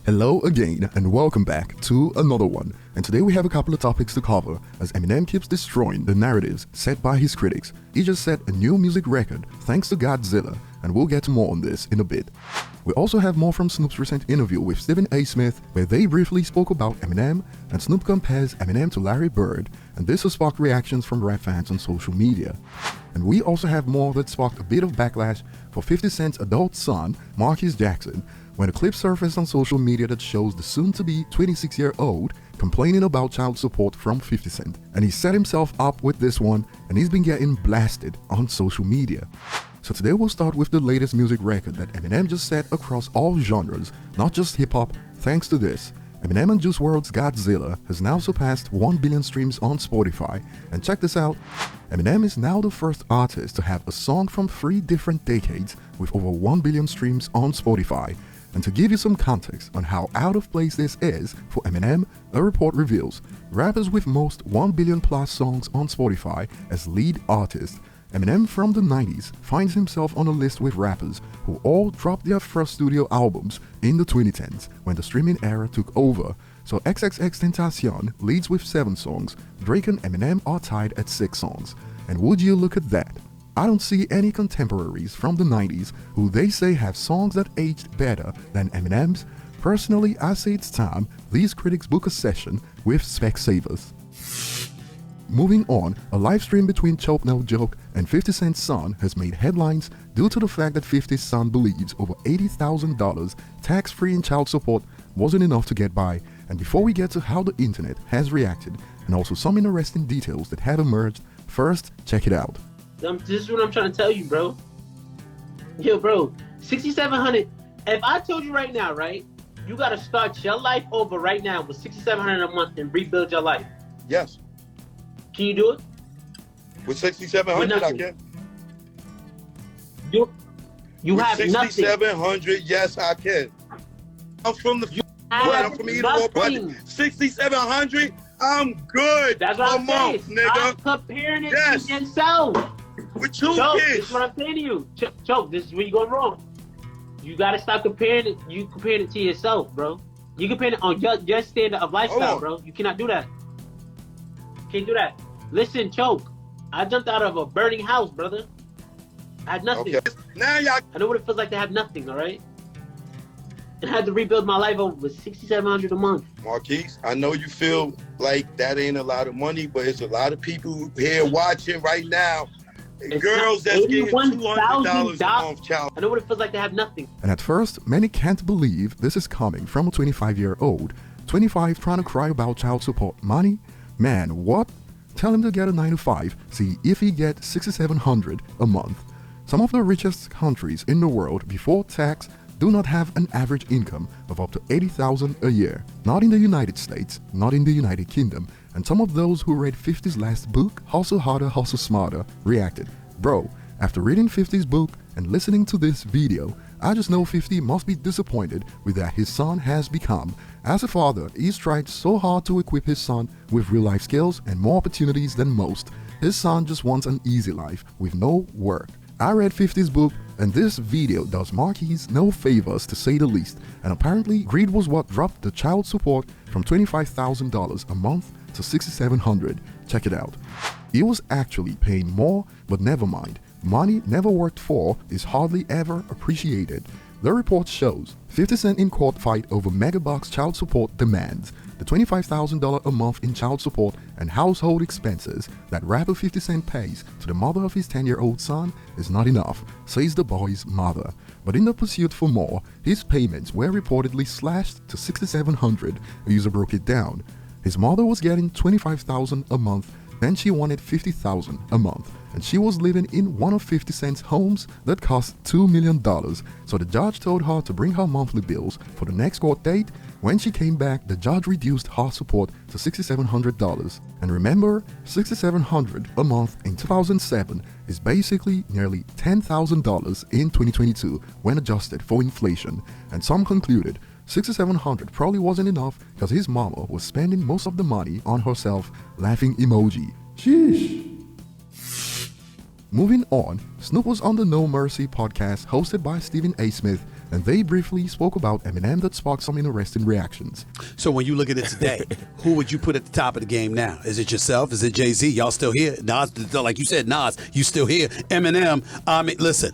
Hello again and welcome back to another one. And today we have a couple of topics to cover as Eminem keeps destroying the narratives set by his critics. He just set a new music record thanks to Godzilla, and we'll get to more on this in a bit. We also have more from Snoop's recent interview with Stephen A. Smith, where they briefly spoke about Eminem, and Snoop compares Eminem to Larry Bird, and this has sparked reactions from rap fans on social media. And we also have more that sparked a bit of backlash for 50 Cent's adult son, Marquis Jackson, when a clip surfaced on social media that shows the soon-to-be 26-year-old complaining about child support from 50 Cent. And he set himself up with this one, and he's been getting blasted on social media. So today we'll start with the latest music record that Eminem just set across all genres, not just hip-hop. Thanks to this, Eminem and Juice WRLD's Godzilla has now surpassed 1 billion streams on Spotify. And check this out, Eminem is now the first artist to have a song from 3 different decades with over 1 billion streams on Spotify. And to give you some context on how out of place this is for Eminem, a report reveals rappers with most 1 billion plus songs on Spotify as lead artists. Eminem from the 90s finds himself on a list with rappers who all dropped their first studio albums in the 2010s when the streaming era took over. So XXXTentacion leads with 7 songs, Drake and Eminem are tied at 6 songs. And would you look at that? I don't see any contemporaries from the 90s who they say have songs that aged better than Eminem's. Personally, I say it's time these critics book a session with Specsavers. Moving on, a live stream between Choke No Joke and 50 Cent's son has made headlines due to the fact that 50's son believes over $80,000 tax-free in child support wasn't enough to get by. And before we get to how the internet has reacted and also some interesting details that have emerged, first check it out. This is what I'm trying to tell you, bro. Yo, bro, 6,700. If I told you right now, right, you got to start your life over right now with 6,700 a month and rebuild your life. Yes. Can you do it? With 6,700, I can. You have nothing. 6,700, yes, I can. I'm from the. I'm from either budget. 6,700, I'm good. That's what I'm saying. Nigga. I'm comparing it to yourself. With 2 Choke, kids. this is what I'm saying to you. Choke, this is where you're going wrong. You gotta stop comparing it. You comparing it to yourself, bro. You comparing it on your standard of lifestyle, bro. You cannot do that. Can't do that. Listen, Choke. I jumped out of a burning house, brother. I had nothing. Okay. Now y'all. I know what it feels like to have nothing, all right? And I had to rebuild my life over with $6,700 a month. Marquise, I know you feel like that ain't a lot of money, but it's a lot of people here watching right now. Girls that's getting $200 a month, child. I know what it feels like to have nothing. And at first, many can't believe this is coming from a 25-year-old. 25 trying to cry about child support money? Man, what? Tell him to get a 9 to 5, see if he gets $6,700 a month. Some of the richest countries in the world before tax do not have an average income of up to $80,000 a year. Not in the United States, not in the United Kingdom. And some of those who read 50's last book, Hustle Harder, Hustle Smarter, reacted, bro, after reading 50's book and listening to this video, I just know 50 must be disappointed with that his son has become. As a father, he's tried so hard to equip his son with real-life skills and more opportunities than most. His son just wants an easy life with no work. I read 50's book, and this video does Marquis no favors to say the least, and apparently greed was what dropped the child support from $25,000 a month to $6,700. Check it out. He was actually paying more, but never mind. Money never worked for is hardly ever appreciated. The report shows 50 Cent in court fight over megabucks child support demands. The $25,000 a month in child support and household expenses that rapper 50 Cent pays to the mother of his 10-year-old son is not enough, says the boy's mother. But in the pursuit for more, his payments were reportedly slashed to $6,700. A user broke it down. His mother was getting $25,000 a month, then she wanted $50,000 a month, and she was living in one of 50 Cent's homes that cost $2 million. So the judge told her to bring her monthly bills for the next court date. When she came back, the judge reduced her support to $6,700. And remember, $6,700 a month in 2007 is basically nearly $10,000 in 2022 when adjusted for inflation. And some concluded $6,700 probably wasn't enough because his mama was spending most of the money on herself, laughing emoji. Sheesh. Moving on, Snoop was on the No Mercy podcast hosted by Stephen A. Smith, and they briefly spoke about Eminem that sparked some interesting reactions. So when you look at it today, who would you put at the top of the game now? Is it yourself? Is it Jay-Z? Y'all still here? Nas, like you said, Nas, you still here? Eminem, I mean, listen,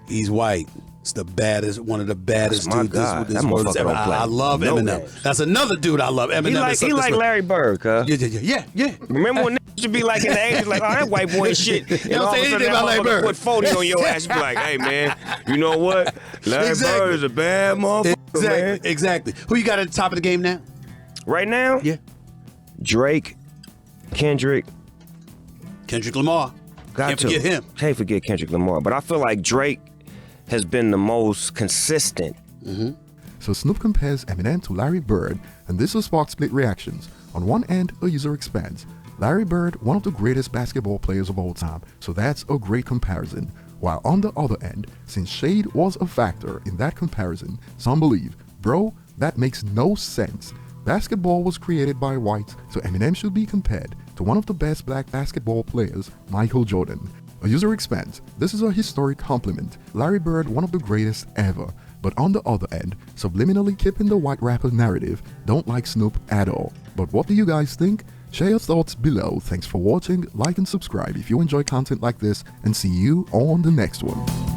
he's white. It's the baddest, one of the baddest dudes this world ever. I love Eminem. That's another dude I love. Eminem. He like Larry Bird, huh? Yeah. Remember when niggas should be like in the 80s, like, oh, that white boy and shit. You don't say anything about Larry Bird. Put 40 on your ass, you be like, hey, man, you know what? Larry Bird is a bad motherfucker, man. Exactly. Who you got at the top of the game now? Right now? Yeah. Drake, Kendrick Lamar. Can't forget him. Can't forget Kendrick Lamar. But I feel like Drake has been the most consistent. So Snoop compares Eminem to Larry Bird, and this will spark split reactions. On one end, a user expands. Larry Bird, one of the greatest basketball players of all time, so that's a great comparison. While on the other end, since shade was a factor in that comparison, some believe, bro, that makes no sense. Basketball was created by whites, so Eminem should be compared to one of the best black basketball players, Michael Jordan. A user expands, this is a historic compliment. Larry Bird, one of the greatest ever. But on the other end, subliminally keeping the white rapper narrative, don't like Snoop at all. But what do you guys think? Share your thoughts below. Thanks for watching, like and subscribe if you enjoy content like this, and see you on the next one.